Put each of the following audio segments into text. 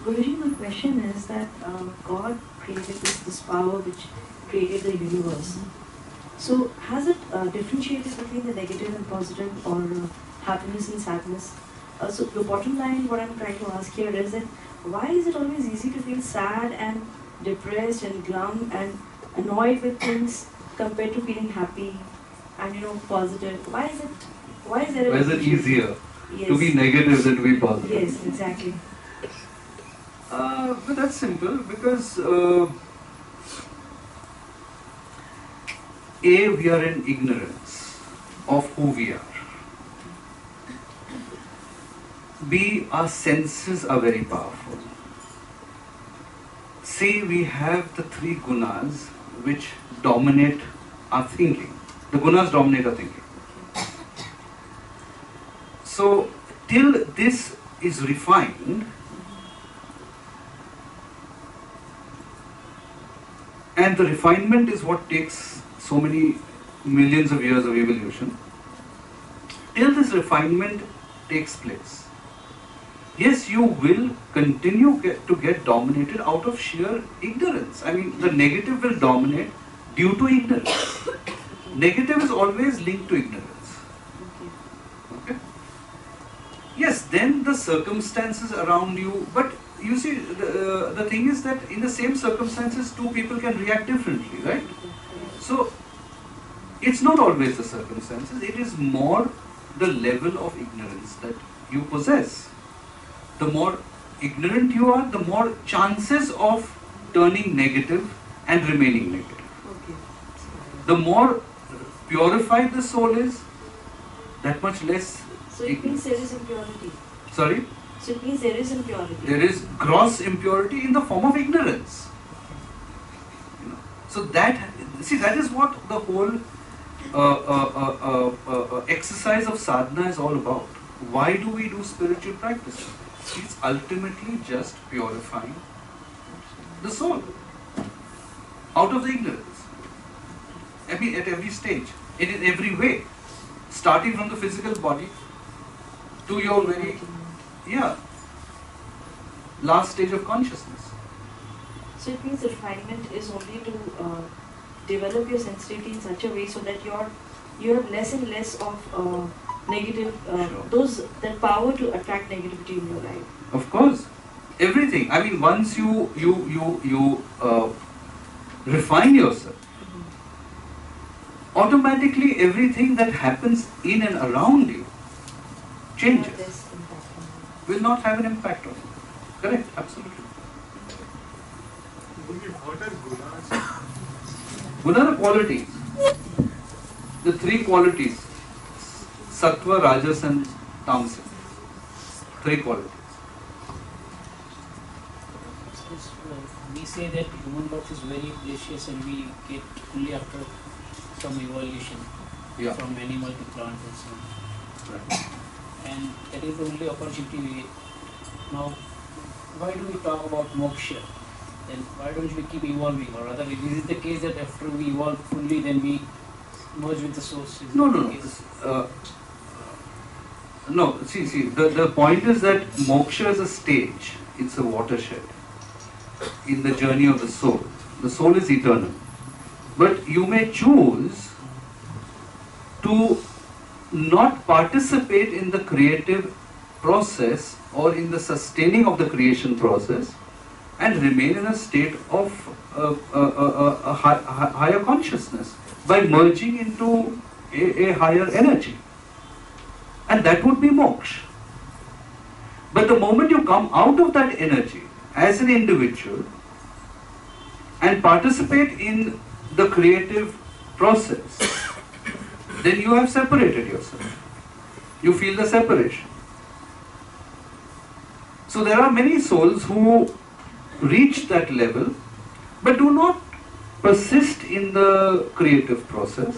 Guruji, my question is that God created this power which created the universe. So has it differentiated between the negative and positive, or happiness and sadness? So the bottom line, what I'm trying to ask here is that why is it always easy to feel sad and depressed and glum and annoyed with things compared to feeling happy and positive? Why is it? Why is there? Why is it easier Yes. to be negative than to be positive? Yes, exactly. But that's simple because A, we are in ignorance of who we are. B, our senses are very powerful. C, we have the three gunas which dominate our thinking. The gunas dominate our thinking. So, till this is refined, and the refinement is what takes so many millions of years of evolution, till this refinement takes place, yes, you will continue to get dominated out of sheer ignorance. I mean, the negative will dominate due to ignorance. Negative is always linked to ignorance. Okay? Yes, then the circumstances around you, but you see, the thing is that in the same circumstances, two people can react differently, right? So, it's not always the circumstances, it is more the level of ignorance that you possess. The more ignorant you are, the more chances of turning negative and remaining negative. The more purified the soul is, that much less. So it means there is impurity. Sorry? So it means there is impurity. There is gross impurity in the form of ignorance. So that, see, that is what the whole exercise of sadhana is all about. Why do we do spiritual practice? It's ultimately just purifying the soul out of the ignorance. At every stage, in every way, starting from the physical body to your very last stage of consciousness. So it means the refinement is only to develop your sensitivity in such a way so that you have less and less of negative, that power to attract negativity in your life. Of course, everything. I mean, once you refine yourself, automatically everything that happens in and around you changes. Will not have an impact on you. Correct? Absolutely. What are gunas? Guna are qualities. The three qualities: sattva, rajas, and tamasa. Three qualities. We say that human birth is very precious and we get only after some evolution from animal to plant and so on. Right. And that is the only opportunity we now. Why do we talk about moksha? Then why don't we keep evolving? Or rather, this is the case that after we evolve fully, then we merge with the source. No. No, see, the point is that moksha is a stage, it's a watershed in the journey of the soul. The soul is eternal. But you may choose to not participate in the creative process or in the sustaining of the creation process and remain in a state of a higher consciousness by merging into a higher energy. And that would be moksha. But the moment you come out of that energy as an individual and participate in the creative process, then you have separated yourself. You feel the separation. So there are many souls who reach that level but do not persist in the creative process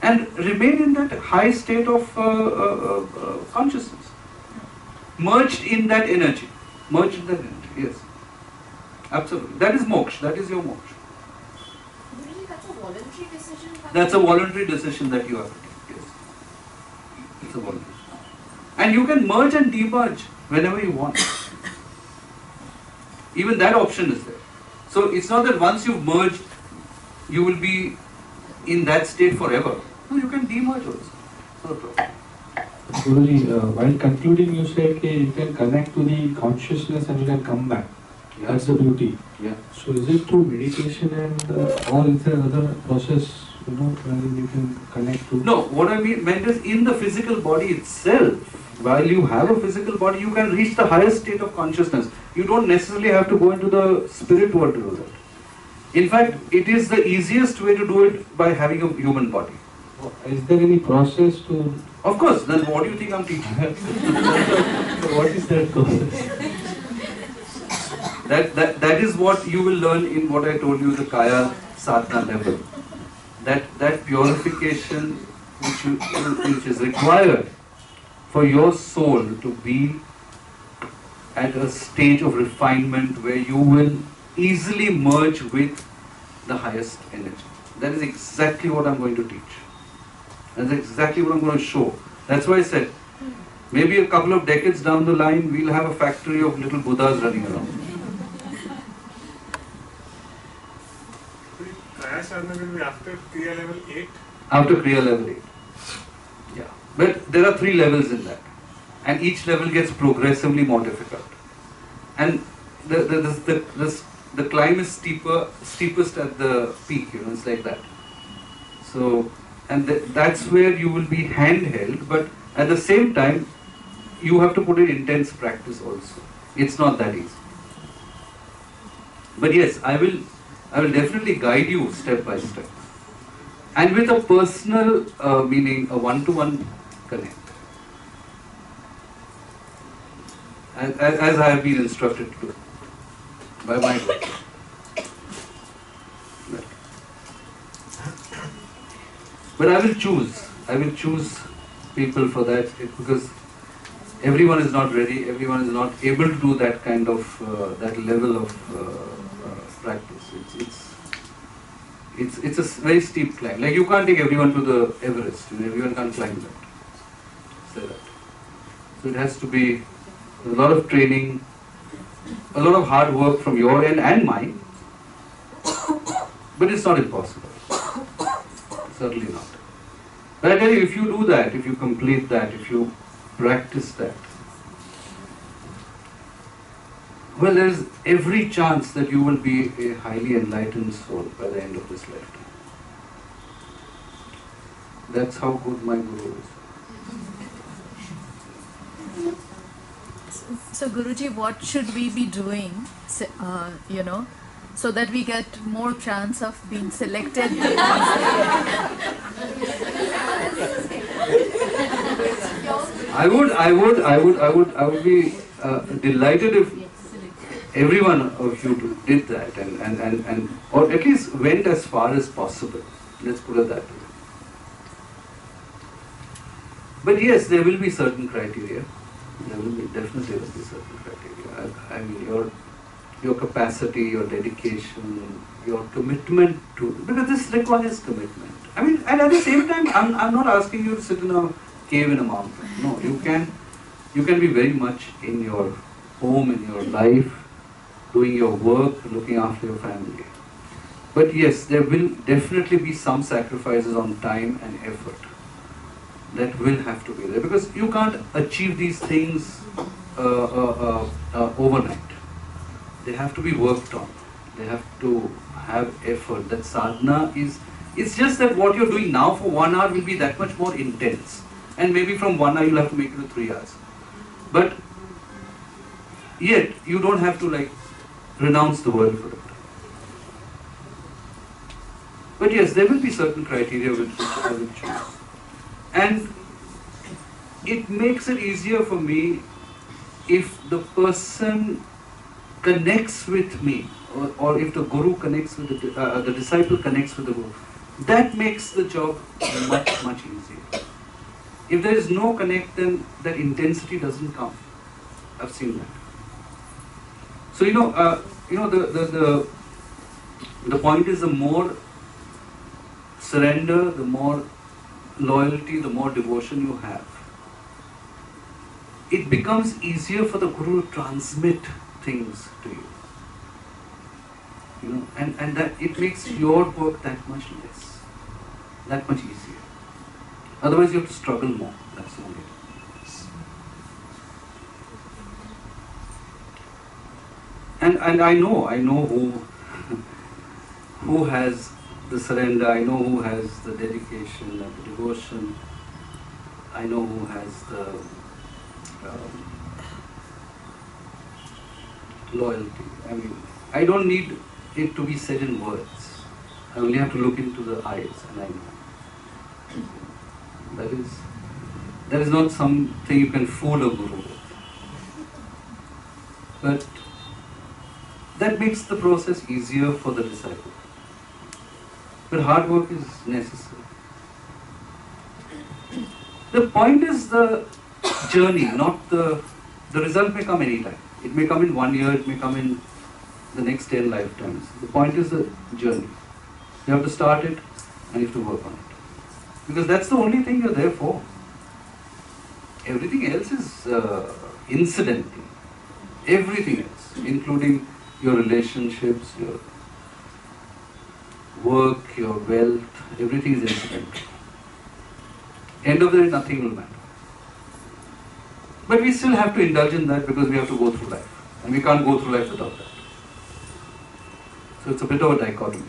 and remain in that high state of consciousness, merged in that energy, yes, absolutely. That is moksha, that is your moksha. That's a voluntary decision? That's a voluntary decision that you have to take, yes. It's a voluntary. And you can merge and demerge whenever you want. Even that option is there. So it's not that once you've merged, you will be in that state forever. No, you can demerge also. No problem. Guruji, while concluding, you said that you can connect to the consciousness and you can come back. Yeah. That's the beauty. Yeah. So is it through meditation and or is there another process, wherein you can connect to? No, what I meant is in the physical body itself, while you have a physical body, you can reach the highest state of consciousness. You don't necessarily have to go into the spirit world to do that. In fact, it is the easiest way to do it by having a human body. Is there any process to? Of course, then what do you think I'm teaching? So what is that process? That is what you will learn in what I told you, the Kaya Sadhana level. That purification which is required for your soul to be at a stage of refinement where you will easily merge with the highest energy. That is exactly what I'm going to teach. That's exactly what I'm going to show. That's why I said, maybe a couple of decades down the line, we'll have a factory of little Buddhas running around. Kaya sadhana will be after Kriya level 8? After Kriya level 8. Yeah. But there are 3 levels in that. And each level gets progressively more difficult. And the climb is steepest at the peak, it's like that. So, and that's where you will be handheld, but at the same time, you have to put in intense practice also. It's not that easy. But yes, I will definitely guide you step by step. And with a personal, meaning a one-to-one connect. As I have been instructed to do by my guru. But I will choose people for that because everyone is not ready, everyone is not able to do that kind of, that level of practice. It's a very steep climb. Like you can't take everyone to the Everest, everyone can't climb that. Say that. So it has to be a lot of training, a lot of hard work from your end and mine, but it's not impossible. Certainly not. But I tell you, if you do that, if you complete that, if you practice that, well, there is every chance that you will be a highly enlightened soul by the end of this lifetime. That's how good my guru is. So Guruji, what should we be doing, so that we get more chance of being selected? I would be delighted if every one of you did that and or at least went as far as possible. Let's put it that way. But yes, there will be certain criteria. There will be definitely certain criteria. I mean, your capacity, your dedication, your commitment to, because this requires commitment. I mean, and at the same time, I'm not asking you to sit in a cave in a mountain. No, you can be very much in your home, in your life, doing your work, looking after your family. But yes, there will definitely be some sacrifices on time and effort that will have to be there, because you can't achieve these things overnight. They have to be worked on. They have to have effort. That sadhana it's just that what you're doing now for 1 hour will be that much more intense. And maybe from 1 hour you'll have to make it to 3 hours. But yet, you don't have to renounce the world for it. But yes, there will be certain criteria which I will choose. And it makes it easier for me if the person connects with me, or if the guru connects with the disciple connects with the guru. That makes the job much, much easier. If there is no connect, then that intensity doesn't come. I've seen that. So the point is, the more surrender, the more loyalty, the more devotion you have, it becomes easier for the Guru to transmit things to you. And that it makes your work that much less, that much easier. Otherwise, you have to struggle more. That's the only thing. And I know who has the surrender. I know who has the dedication and the devotion. I know who has the loyalty. I mean, I don't need it to be said in words. I only have to look into the eyes, and I know. That is not something you can fool a guru with. But that makes the process easier for the disciple. But hard work is necessary. The point is the journey, not the result may come anytime. It may come in 1 year, it may come in the next 10 lifetimes. The point is the journey. You have to start it and you have to work on it. Because that's the only thing you're there for. Everything else is incidental. Everything else, including your relationships, your work, your wealth, everything is incidental. End of the day, nothing will matter. But we still have to indulge in that because we have to go through life. And we can't go through life without that. So it's a bit of a dichotomy.